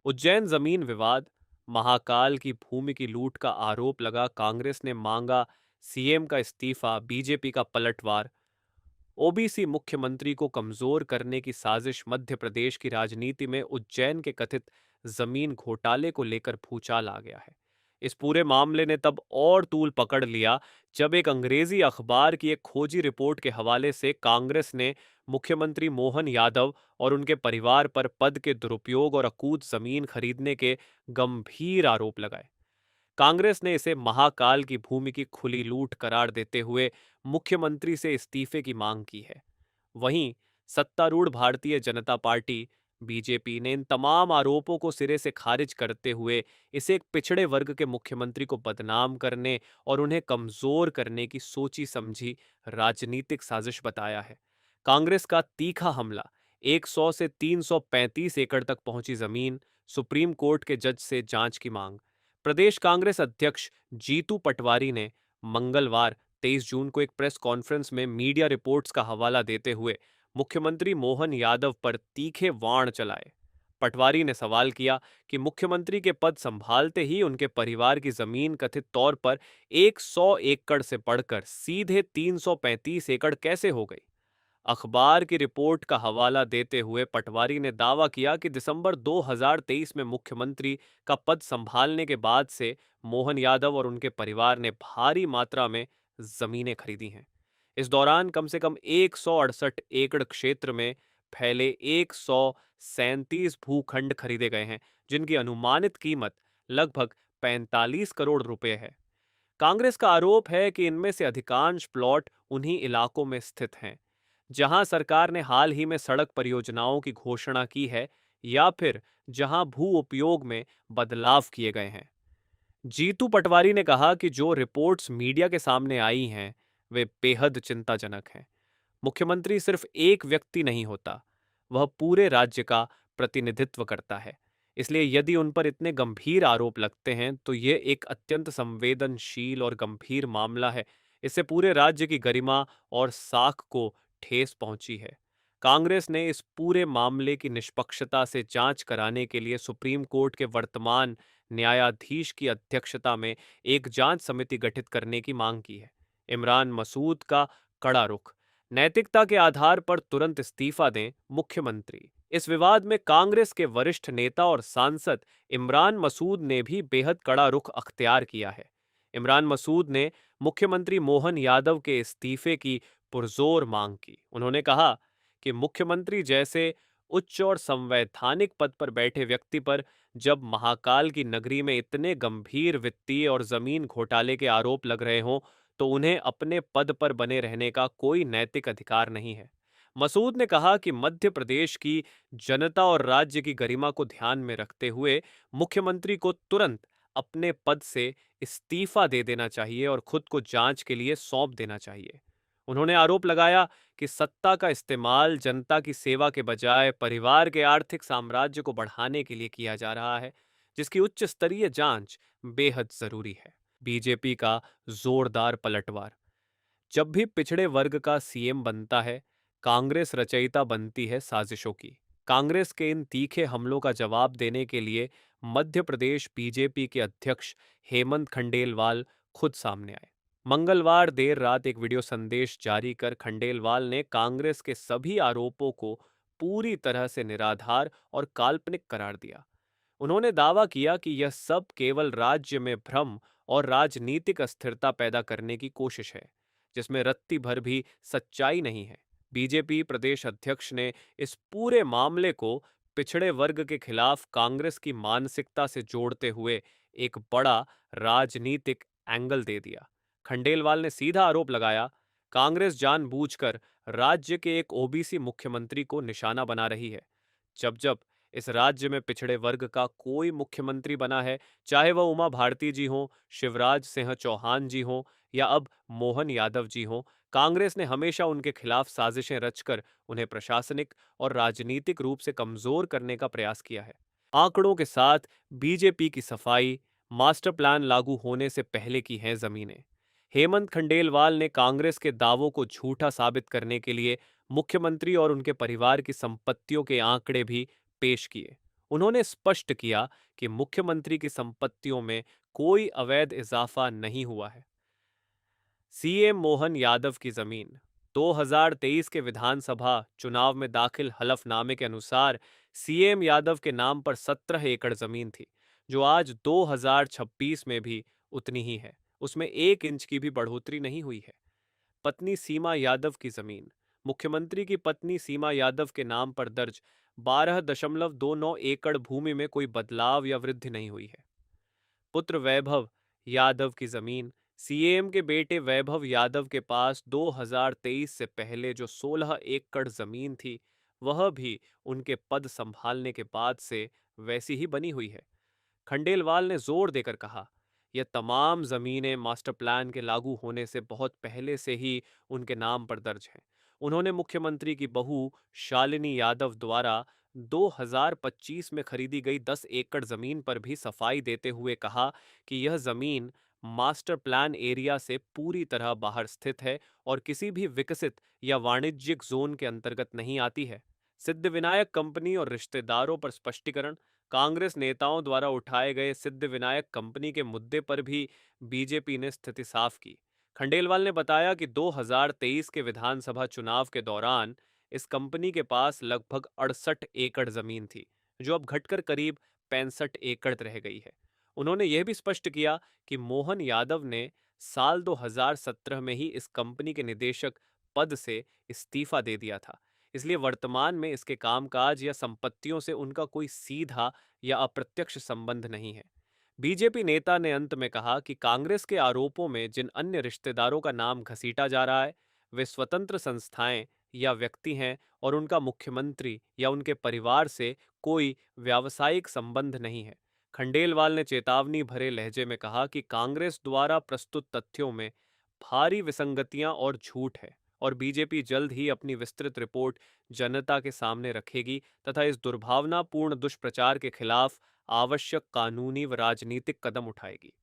उज्जैन जमीन विवाद, महाकाल की भूमि की लूट का आरोप लगा, कांग्रेस ने मांगा सीएम का इस्तीफा, बीजेपी का पलटवार। ओबीसी मुख्यमंत्री को कमजोर करने की साजिश, मध्य प्रदेश की राजनीति में उज्जैन के कथित जमीन घोटाले को लेकर भूचाल आ गया है। इस पूरे मामले ने तब और तूल पकड़ लिया जब एक अंग्रेजी अखबार की एक खोजी रिपोर्ट के हवाले से कांग्रेस ने मुख्यमंत्री मोहन यादव और उनके परिवार पर पद के दुरुपयोग और अकूत जमीन खरीदने के गंभीर आरोप लगाए। कांग्रेस ने इसे महाकाल की भूमि की खुली लूट करार देते हुए मुख्यमंत्री से इस्तीफे की मांग की है। वहीं सत्तारूढ़ भारतीय जनता पार्टी बीजेपी ने इन तमाम आरोपों को सिरे से खारिज करते हुए इसे एक पिछड़े वर्ग के मुख्यमंत्री को बदनाम करने और उन्हें कमजोर करने की सोची समझी राजनीतिक साजिश बताया है। कांग्रेस का तीखा हमला, 100 से 335 एकड़ तक पहुंची जमीन, सुप्रीम कोर्ट के जज से जांच की मांग। प्रदेश कांग्रेस अध्यक्ष जीतू पटवारी ने मंगलवार 23 जून को एक प्रेस कॉन्फ्रेंस में मीडिया रिपोर्ट्स का हवाला देते हुए मुख्यमंत्री मोहन यादव पर तीखे वाण चलाए। पटवारी ने सवाल किया कि मुख्यमंत्री के पद संभालते ही उनके परिवार की जमीन कथित तौर पर 100 एकड़ से बढ़कर सीधे 335 एकड़ कैसे हो गई। अखबार की रिपोर्ट का हवाला देते हुए पटवारी ने दावा किया कि दिसंबर 2023 में मुख्यमंत्री का पद संभालने के बाद से मोहन यादव और उनके परिवार ने भारी मात्रा में जमीनें खरीदी हैं। इस दौरान कम से कम 168 एकड़ क्षेत्र में फैले 137 भूखंड खरीदे गए हैं, जिनकी अनुमानित कीमत लगभग 45 करोड़ रुपए है। कांग्रेस का आरोप है कि इनमें से अधिकांश प्लॉट उन्हीं इलाकों में स्थित हैं जहां सरकार ने हाल ही में सड़क परियोजनाओं की घोषणा की है या फिर जहां भू उपयोग में बदलाव किए गए हैं। जीतू पटवारी ने कहा कि जो रिपोर्ट्स मीडिया के सामने आई हैं, वे बेहद चिंताजनक हैं। मुख्यमंत्री सिर्फ एक व्यक्ति नहीं होता, वह पूरे राज्य का प्रतिनिधित्व करता है। इसलिए यदि उन पर इतने गंभीर आरोप लगते हैं तो ये एक अत्यंत संवेदनशील और गंभीर मामला है। इससे पूरे राज्य की गरिमा और साख को ठेस पहुंची है। कांग्रेस ने इस पूरे मामले की निष्पक्षता से जांच कराने के लिए सुप्रीम कोर्ट के वर्तमान न्यायाधीश की अध्यक्षता में एक जांच समिति गठित करने की मांग की है। इमरान मसूद का कड़ा रुख, नैतिकता के आधार पर तुरंत इस्तीफा दें मुख्यमंत्री। इस विवाद में कांग्रेस के वरिष्ठ नेता और सांसद इमरान मसूद ने भी बेहद कड़ा रुख अख्तियार किया है। इमरान मसूद ने मुख्यमंत्री मोहन यादव के इस्तीफे की पुरजोर मांग की। उन्होंने कहा कि मुख्यमंत्री जैसे उच्च और संवैधानिक पद पर बैठे व्यक्ति पर जब महाकाल की नगरी में इतने गंभीर वित्तीय और जमीन घोटाले के आरोप लग रहे हों तो उन्हें अपने पद पर बने रहने का कोई नैतिक अधिकार नहीं है। मसूद ने कहा कि मध्य प्रदेश की जनता और राज्य की गरिमा को ध्यान में रखते हुए मुख्यमंत्री को तुरंत अपने पद से इस्तीफा दे देना चाहिए और खुद को जांच के लिए सौंप देना चाहिए। उन्होंने आरोप लगाया कि सत्ता का इस्तेमाल जनता की सेवा के बजाय परिवार के आर्थिक साम्राज्य को बढ़ाने के लिए किया जा रहा है, जिसकी उच्च स्तरीय जांच बेहद जरूरी है। बीजेपी का जोरदार पलटवार, जब भी पिछड़े वर्ग का सीएम बनता है, कांग्रेस रचयिता बनती है साजिशों की। कांग्रेस के इन तीखे हमलों का जवाब देने के लिए मध्य प्रदेश बीजेपी के अध्यक्ष हेमंत खंडेलवाल खुद सामने आए। मंगलवार देर रात एक वीडियो संदेश जारी कर खंडेलवाल ने कांग्रेस के सभी आरोपों को पूरी तरह से निराधार और काल्पनिक करार दिया। उन्होंने दावा किया कि यह सब केवल राज्य में भ्रम और राजनीतिक अस्थिरता पैदा करने की कोशिश है, जिसमें रत्ती भर भी सच्चाई नहीं है। बीजेपी प्रदेश अध्यक्ष ने इस पूरे मामले को पिछड़े वर्ग के खिलाफ कांग्रेस की मानसिकता से जोड़ते हुए एक बड़ा राजनीतिक एंगल दे दिया। खंडेलवाल ने सीधा आरोप लगाया, कांग्रेस जानबूझकर राज्य के एक ओबीसी मुख्यमंत्री को निशाना बना रही है। जब जब इस राज्य में पिछड़े वर्ग का कोई मुख्यमंत्री बना है, चाहे वह उमा भारती जी हों, शिवराज सिंह चौहान जी हों या अब मोहन यादव जी हों, कांग्रेस ने हमेशा उनके खिलाफ साजिशें रचकर उन्हें प्रशासनिक और राजनीतिक रूप से कमजोर करने का प्रयास किया है। आंकड़ों के साथ बीजेपी की सफाई मास्टर प्लान लागू होने से पहले की हैं जमीनें। हेमंत खंडेलवाल ने कांग्रेस के दावों को झूठा साबित करने के लिए मुख्यमंत्री और उनके परिवार की संपत्तियों के आंकड़े भी पेश किए। उन्होंने स्पष्ट किया कि मुख्यमंत्री की संपत्तियों में कोई अवैध इजाफा नहीं हुआ है। सीएम मोहन यादव की जमीन 2023 के विधानसभा चुनाव में दाखिल हलफनामे के अनुसार सीएम यादव के नाम पर 17 एकड़ जमीन थी, जो आज 2026 में भी उतनी ही है। उसमें 1 इंच की भी बढ़ोतरी नहीं हुई है। पत्नी सीमा यादव की जमीन मुख्यमंत्री की पत्नी सीमा यादव के नाम पर दर्ज 12.29 एकड़ भूमि में कोई बदलाव या वृद्धि नहीं हुई है। पुत्र वैभव यादव की जमीन सीएम के बेटे वैभव यादव के पास 2023 से पहले जो 16 एकड़ जमीन थी, वह भी उनके पद संभालने के बाद से वैसी ही बनी हुई है। खंडेलवाल ने जोर देकर कहा, यह तमाम जमीनें मास्टर प्लान के लागू होने से बहुत पहले से ही उनके नाम पर दर्ज हैं। उन्होंने मुख्यमंत्री की बहू शालिनी यादव द्वारा 2025 में खरीदी गई 10 एकड़ जमीन पर भी सफाई देते हुए कहा कि यह जमीन मास्टर प्लान एरिया से पूरी तरह बाहर स्थित है और किसी भी विकसित या वाणिज्यिक जोन के अंतर्गत नहीं आती है। सिद्धिविनायक कंपनी और रिश्तेदारों पर स्पष्टीकरण। कांग्रेस नेताओं द्वारा उठाए गए सिद्धिविनायक कंपनी के मुद्दे पर भी बीजेपी ने स्थिति साफ की। खंडेलवाल ने बताया कि 2023 के विधानसभा चुनाव के दौरान इस कंपनी के पास लगभग 68 एकड़ जमीन थी, जो अब घटकर करीब 65 एकड़ रह गई है। उन्होंने यह भी स्पष्ट किया कि मोहन यादव ने साल 2017 में ही इस कंपनी के निदेशक पद से इस्तीफा दे दिया था, इसलिए वर्तमान में इसके कामकाज या संपत्तियों से उनका कोई सीधा या अप्रत्यक्ष संबंध नहीं है। बीजेपी नेता ने अंत में कहा कि कांग्रेस के आरोपों में जिन अन्य रिश्तेदारों का नाम घसीटा जा रहा है, वे स्वतंत्र संस्थाएं या व्यक्ति हैं और उनका मुख्यमंत्री या उनके परिवार से कोई व्यावसायिक संबंध नहीं है। खंडेलवाल ने चेतावनी भरे लहजे में कहा कि कांग्रेस द्वारा प्रस्तुत तथ्यों में भारी विसंगतियां और झूठ है और बीजेपी जल्द ही अपनी विस्तृत रिपोर्ट जनता के सामने रखेगी तथा इस दुर्भावनापूर्ण दुष्प्रचार के खिलाफ आवश्यक कानूनी व राजनीतिक कदम उठाएगी।